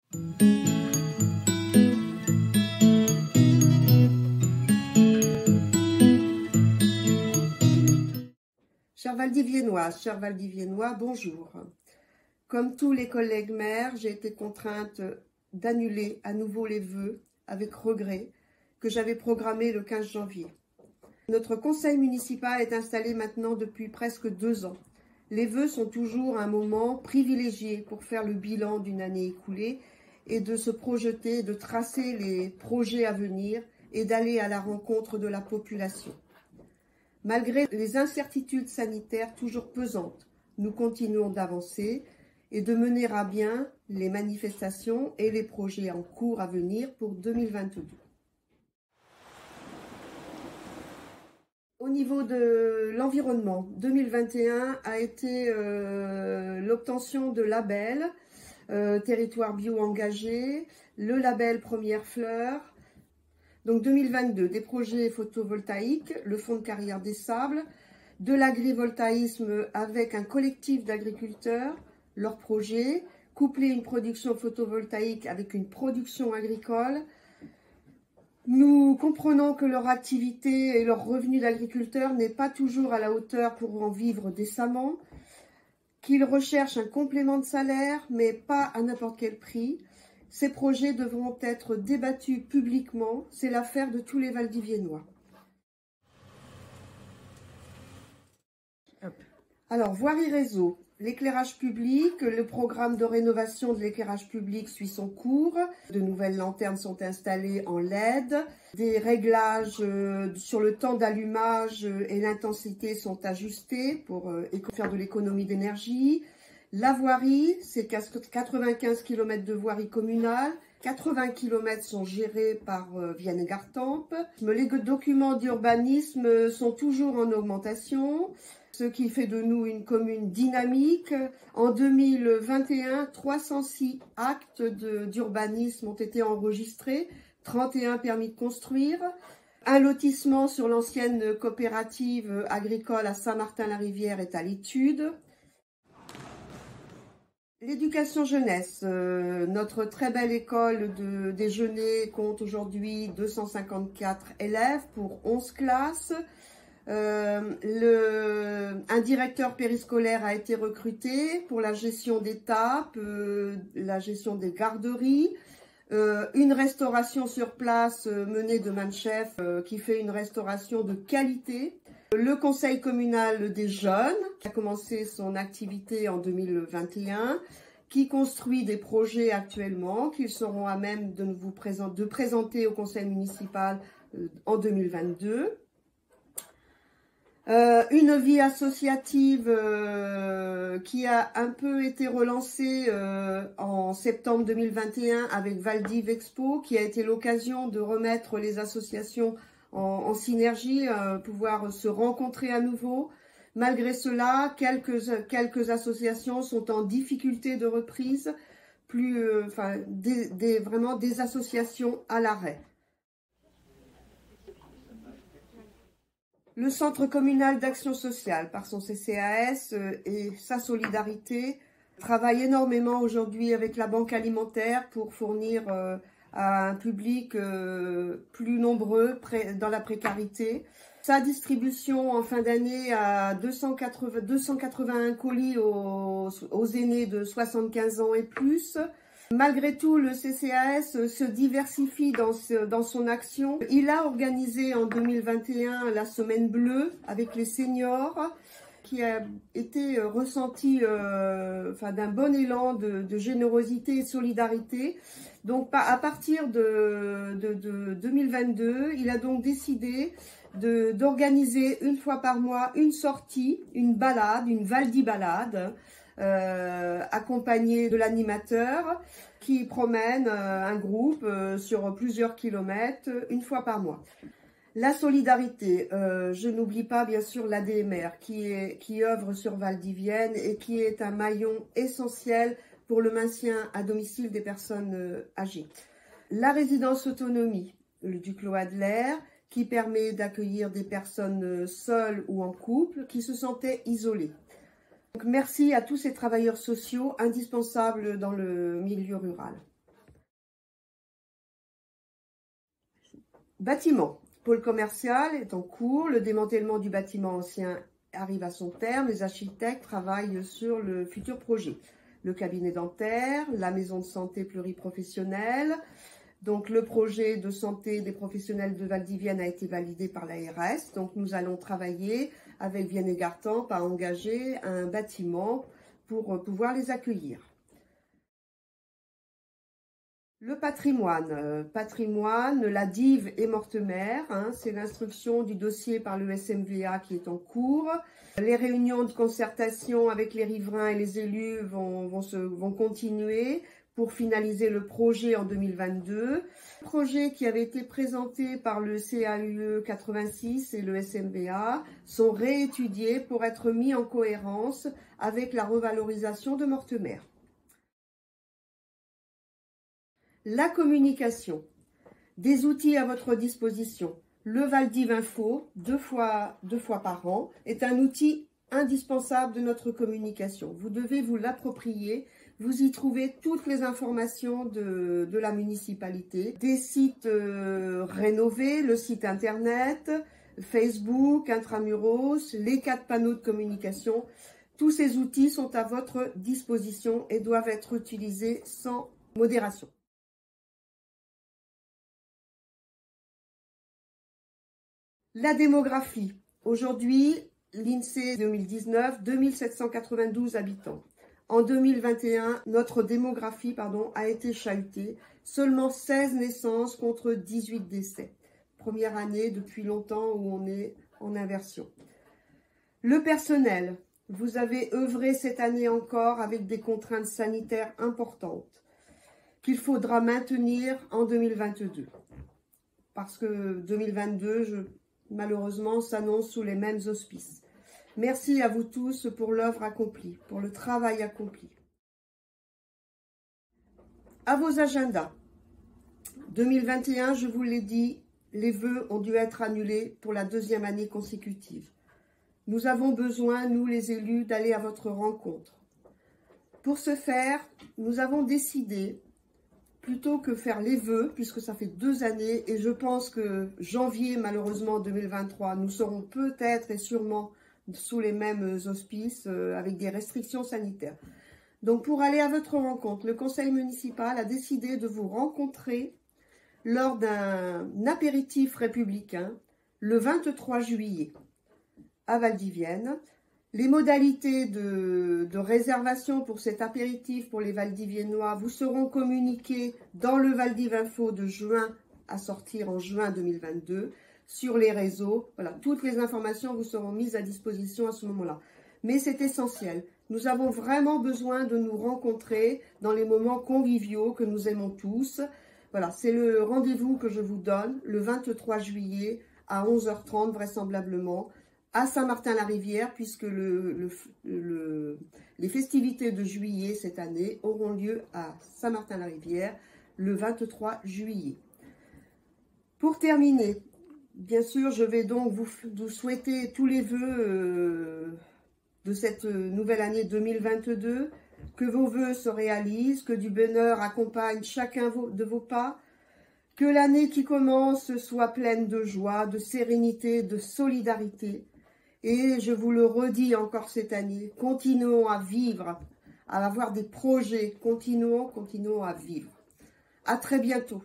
Chers Valdiviennoises, chers Valdiviennois, bonjour. Comme tous les collègues maires, j'ai été contrainte d'annuler à nouveau les vœux, avec regret, que j'avais programmés le 15 janvier. Notre conseil municipal est installé maintenant depuis presque 2 ans. Les vœux sont toujours un moment privilégié pour faire le bilan d'une année écoulée et de se projeter, de tracer les projets à venir et d'aller à la rencontre de la population. Malgré les incertitudes sanitaires toujours pesantes, nous continuons d'avancer et de mener à bien les manifestations et les projets en cours à venir pour 2022. Au niveau de l'environnement, 2021 a été l'obtention de labels, territoire bio engagé, le label Première Fleur. Donc 2022, des projets photovoltaïques, le fonds de carrière des sables, de l'agrivoltaïsme avec un collectif d'agriculteurs, leurs projets, coupler une production photovoltaïque avec une production agricole. Nous comprenons que leur activité et leur revenu d'agriculteur n'est pas toujours à la hauteur pour en vivre décemment, qu'ils recherchent un complément de salaire, mais pas à n'importe quel prix. Ces projets devront être débattus publiquement, c'est l'affaire de tous les Valdiviennois. Alors, voirie réseau, l'éclairage public, le programme de rénovation de l'éclairage public suit son cours. De nouvelles lanternes sont installées en LED. Des réglages sur le temps d'allumage et l'intensité sont ajustés pour faire de l'économie d'énergie. La voirie, c'est 95 km de voirie communale. 80 km sont gérés par Vienne Gartempe. Les documents d'urbanisme sont toujours en augmentation, ce qui fait de nous une commune dynamique. En 2021, 306 actes d'urbanisme ont été enregistrés, 31 permis de construire. Un lotissement sur l'ancienne coopérative agricole à Saint-Martin-la-Rivière est à l'étude. L'éducation jeunesse, notre très belle école de déjeuner compte aujourd'hui 254 élèves pour 11 classes. Un directeur périscolaire a été recruté pour la gestion des tapes, la gestion des garderies. Une restauration sur place menée de Manchef qui fait une restauration de qualité. Le conseil communal des jeunes qui a commencé son activité en 2021, qui construit des projets actuellement qu'ils seront à même de présenter au conseil municipal en 2022. Une vie associative qui a un peu été relancée en septembre 2021 avec Valdiv Expo, qui a été l'occasion de remettre les associations en synergie, pouvoir se rencontrer à nouveau. Malgré cela, quelques associations sont en difficulté de reprise, vraiment des associations à l'arrêt. Le Centre communal d'action sociale, par son CCAS et sa solidarité, travaille énormément aujourd'hui avec la banque alimentaire pour fournir à un public plus nombreux dans la précarité. Sa distribution en fin d'année à 281 colis aux aînés de 75 ans et plus. Malgré tout, le CCAS se diversifie dans son action. Il a organisé en 2021 la Semaine Bleue avec les seniors, qui a été ressenti d'un bon élan de générosité et de solidarité. Donc à partir de 2022, il a donc décidé d'organiser une fois par mois une sortie, une balade, une Valdi-balade, accompagnée de l'animateur qui promène un groupe sur plusieurs kilomètres une fois par mois. La solidarité, je n'oublie pas bien sûr l'ADMR qui œuvre sur Valdivienne et qui est un maillon essentiel pour le maintien à domicile des personnes âgées. La résidence autonomie du Clos Adler qui permet d'accueillir des personnes seules ou en couple qui se sentaient isolées. Donc, merci à tous ces travailleurs sociaux indispensables dans le milieu rural. Bâtiment. Pôle commercial est en cours. Le démantèlement du bâtiment ancien arrive à son terme. Les architectes travaillent sur le futur projet. Le cabinet dentaire, la maison de santé pluriprofessionnelle. Donc, le projet de santé des professionnels de Valdivienne a été validé par l'ARS. Donc, nous allons travailler avec Vienne et Gartempe à engager un bâtiment pour pouvoir les accueillir. Le patrimoine, la DIV est morte mère, c'est l'instruction du dossier par le SMVA qui est en cours. Les réunions de concertation avec les riverains et les élus vont continuer pour finaliser le projet en 2022. Le projet qui avait été présenté par le CAUE 86 et le SMVA sont réétudiés pour être mis en cohérence avec la revalorisation de Mortemer. La communication. Des outils à votre disposition. Le Valdiv Info, deux fois par an, est un outil indispensable de notre communication. Vous devez vous l'approprier. Vous y trouvez toutes les informations de la municipalité, des sites rénovés, le site internet, Facebook, Intramuros, les 4 panneaux de communication. Tous ces outils sont à votre disposition et doivent être utilisés sans modération. La démographie. Aujourd'hui, l'INSEE 2019, 2792 habitants. En 2021, notre démographie a été chahutée. Seulement 16 naissances contre 18 décès. Première année depuis longtemps où on est en inversion. Le personnel. Vous avez œuvré cette année encore avec des contraintes sanitaires importantes qu'il faudra maintenir en 2022. Parce que 2022, malheureusement, s'annonce sous les mêmes auspices. Merci à vous tous pour l'œuvre accomplie, pour le travail accompli. À vos agendas. 2021, je vous l'ai dit, les vœux ont dû être annulés pour la 2e année consécutive. Nous avons besoin, nous les élus, d'aller à votre rencontre. Pour ce faire, nous avons décidé, plutôt que faire les vœux, puisque ça fait 2 années, et je pense que janvier, malheureusement, 2023, nous serons peut-être et sûrement sous les mêmes auspices, avec des restrictions sanitaires. Donc, pour aller à votre rencontre, le conseil municipal a décidé de vous rencontrer lors d'un apéritif républicain le 23 juillet à Valdivienne. Les modalités de réservation pour cet apéritif pour les Valdiviennois vous seront communiquées dans le Valdiv Info de juin à sortir en juin 2022 sur les réseaux. Voilà, toutes les informations vous seront mises à disposition à ce moment-là. Mais c'est essentiel. Nous avons vraiment besoin de nous rencontrer dans les moments conviviaux que nous aimons tous. Voilà, c'est le rendez-vous que je vous donne le 23 juillet à 11h30 vraisemblablement à Saint-Martin-la-Rivière, puisque les festivités de juillet cette année auront lieu à Saint-Martin-la-Rivière le 23 juillet. Pour terminer, bien sûr, je vais donc vous souhaiter tous les vœux de cette nouvelle année 2022, que vos vœux se réalisent, que du bonheur accompagne chacun de vos pas, que l'année qui commence soit pleine de joie, de sérénité, de solidarité. Et je vous le redis encore cette année, continuons à vivre, à avoir des projets, continuons à vivre. À très bientôt.